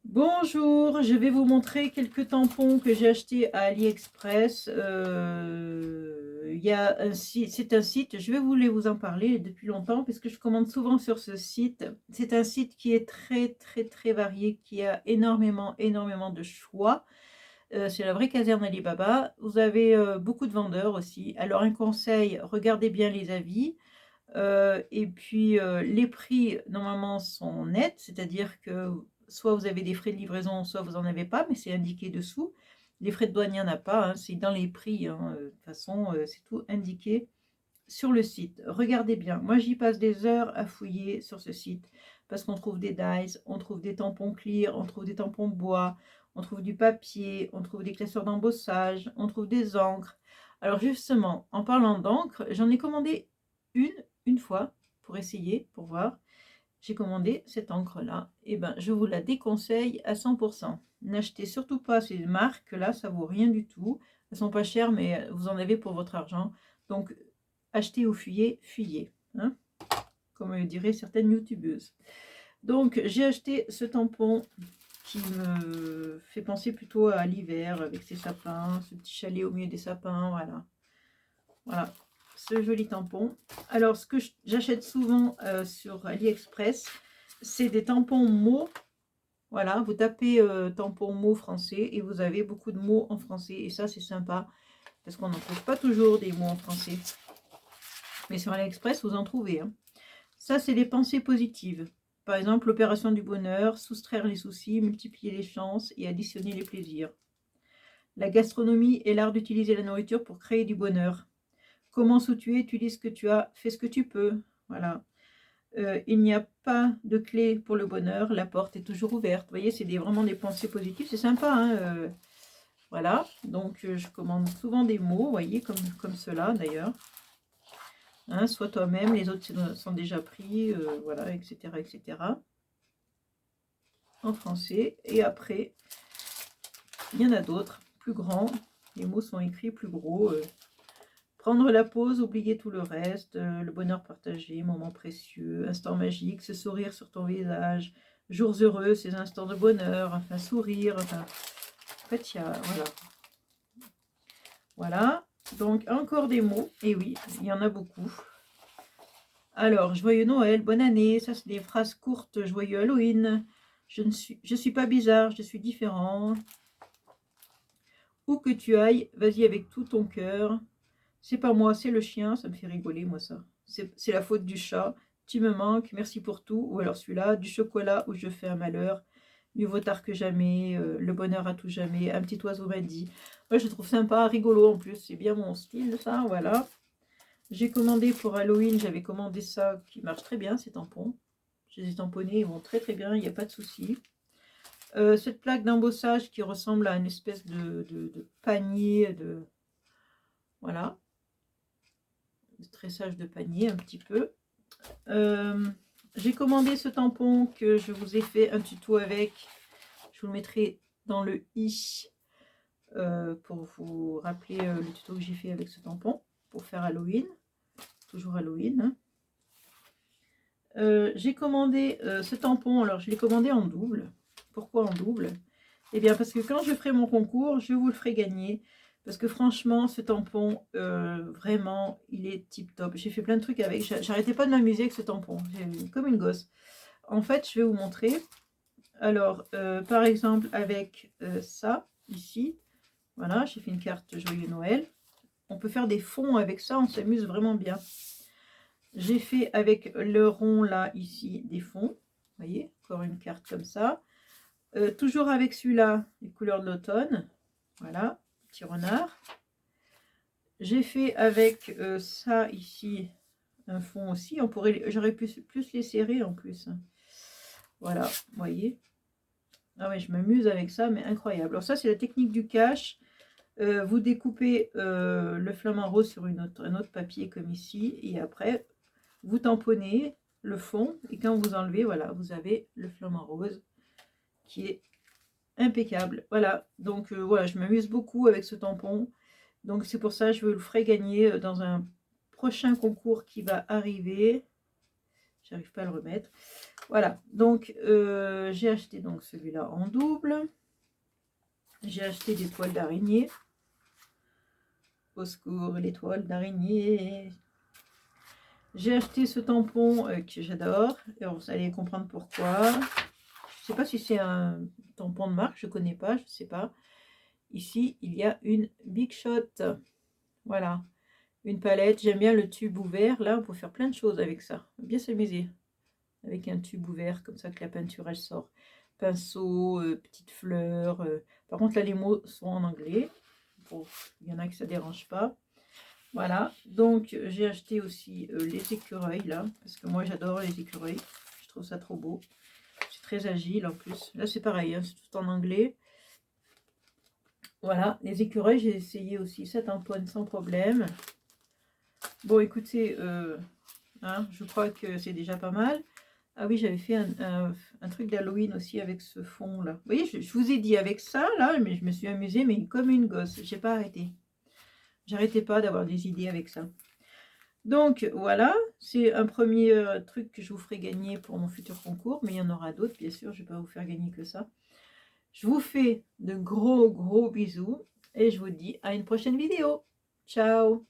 Bonjour, je vais vous montrer quelques tampons que j'ai achetés à AliExpress. Il y a un site, c'est un site, je vais vous en parler depuis longtemps parce que je commande souvent sur ce site. C'est un site qui est très varié, qui a énormément de choix. C'est la vraie caserne Alibaba. Vous avez beaucoup de vendeurs aussi. Alors un conseil, regardez bien les avis. Et puis, les prix normalement sont nets, c'est-à-dire que soit vous avez des frais de livraison, soit vous en avez pas, mais c'est indiqué dessous. Les frais de douane, il n'y en a pas, hein, c'est dans les prix, hein, de toute façon, c'est tout indiqué sur le site. Regardez bien, moi j'y passe des heures à fouiller sur ce site, parce qu'on trouve des dies, on trouve des tampons clear, on trouve des tampons bois, on trouve du papier, on trouve des classeurs d'embossage, on trouve des encres. Alors justement, en parlant d'encre, j'en ai commandé une, une fois, pour essayer, pour voir. J'ai commandé cette encre-là, et ben je vous la déconseille à 100%. N'achetez surtout pas ces marques-là, ça vaut rien du tout. Elles sont pas chères, mais vous en avez pour votre argent. Donc achetez ou fuyez, fuyez, hein, comme diraient certaines youtubeuses. Donc j'ai acheté ce tampon qui me fait penser plutôt à l'hiver avec ses sapins, ce petit chalet au milieu des sapins, voilà. Voilà, ce joli tampon. Alors ce que j'achète souvent sur AliExpress, c'est des tampons mots. Voilà, vous tapez tampon mots français et vous avez beaucoup de mots en français. Et ça, c'est sympa parce qu'on n'en trouve pas toujours des mots en français. Mais sur AliExpress, vous en trouvez, hein. Ça, c'est des pensées positives. Par exemple, l'opération du bonheur, soustraire les soucis, multiplier les chances et additionner les plaisirs. La gastronomie est l'art d'utiliser la nourriture pour créer du bonheur. Commence où tu es, utilise ce que tu as, fais ce que tu peux. Voilà. Il n'y a pas de clé pour le bonheur, la porte est toujours ouverte. Vous voyez, c'est vraiment des pensées positives, c'est sympa, hein, voilà, donc je commande souvent des mots, vous voyez, comme cela d'ailleurs. Hein, sois toi-même, les autres sont déjà pris, voilà, etc. En français. Et après, il y en a d'autres, plus grands. Les mots sont écrits plus gros. Prendre la pause, oublier tout le reste, le bonheur partagé, moment précieux, instant magique, ce sourire sur ton visage, jours heureux, ces instants de bonheur, enfin sourire, enfin, en fait, il y a, voilà. Voilà, donc encore des mots, et oui, il y en a beaucoup. Alors, joyeux Noël, bonne année, ça c'est des phrases courtes, joyeux Halloween, je suis pas bizarre, je suis différent. Où que tu ailles, vas-y avec tout ton cœur. C'est pas moi, c'est le chien, ça me fait rigoler, moi, ça. C'est la faute du chat. Tu me manques, merci pour tout. Ou alors celui-là, du chocolat où je fais un malheur. Mieux vaut tard que jamais, le bonheur à tout jamais. Un petit oiseau m'a dit. Moi, je trouve sympa, rigolo en plus. C'est bien mon style, ça, voilà. J'ai commandé pour Halloween, j'avais commandé ça qui marche très bien, ces tampons. Je les ai tamponnés, ils vont très bien, il n'y a pas de souci. Cette plaque d'embossage qui ressemble à une espèce de panier, voilà, de tressage de panier un petit peu. J'ai commandé ce tampon que je vous ai fait un tuto avec. Je vous le mettrai dans le i pour vous rappeler le tuto que j'ai fait avec ce tampon pour faire Halloween. Toujours Halloween, hein. J'ai commandé ce tampon, alors je l'ai commandé en double. Pourquoi en double? Eh bien parce que quand je ferai mon concours, je vous le ferai gagner. Parce que franchement, ce tampon, vraiment, il est tip top. J'ai fait plein de trucs avec, j'arrêtais pas de m'amuser avec ce tampon, comme une gosse. En fait, je vais vous montrer. Alors, par exemple, avec ça, ici, voilà, j'ai fait une carte Joyeux Noël. On peut faire des fonds avec ça, on s'amuse vraiment bien. J'ai fait avec le rond là, ici, des fonds. Vous voyez, encore une carte comme ça. Toujours avec celui-là, les couleurs de l'automne. Voilà, petit renard. J'ai fait avec ça ici, un fond aussi. J'aurais pu plus les serrer en plus. Voilà, vous voyez. Ah ouais, je m'amuse avec ça, mais incroyable. Alors ça, c'est la technique du cache. Vous découpez le flamant rose sur un autre papier comme ici. Et après, vous tamponnez le fond. Et quand vous enlevez, voilà, vous avez le flamant rose qui est impeccable. Voilà, donc voilà, je m'amuse beaucoup avec ce tampon. Donc c'est pour ça que je vous le ferai gagner dans un prochain concours qui va arriver. j'arrive pas à le remettre. Voilà, donc j'ai acheté donc celui-là en double. J'ai acheté des toiles d'araignée. Au secours, les toiles d'araignée. J'ai acheté ce tampon que j'adore. Et vous allez comprendre pourquoi. Je sais pas si c'est un tampon de marque, je connais pas, je sais pas. Ici, il y a une Big Shot. Voilà, une palette. J'aime bien le tube ouvert. Là, on peut faire plein de choses avec ça. On peut bien s'amuser avec un tube ouvert, comme ça que la peinture, elle sort. Pinceau, petites fleurs. Par contre, là, les mots sont en anglais. Bon, il y en a que ça dérange pas. Voilà, donc j'ai acheté aussi les écureuils, là. Parce que moi, j'adore les écureuils. Je trouve ça trop beau. C'est très agile, en plus. Là, c'est pareil, hein, c'est tout en anglais. Voilà, les écureuils, j'ai essayé aussi. Ça tamponne sans problème. Bon, écoutez, hein, je crois que c'est déjà pas mal. Ah oui, j'avais fait un truc d'Halloween aussi avec ce fond là. Vous voyez, je vous ai dit avec ça là, mais je me suis amusée, mais comme une gosse. J'ai pas arrêté. J'arrêtais pas d'avoir des idées avec ça. Donc voilà, c'est un premier truc que je vous ferai gagner pour mon futur concours, mais il y en aura d'autres, bien sûr, je ne vais pas vous faire gagner que ça. Je vous fais de gros bisous et je vous dis à une prochaine vidéo. Ciao!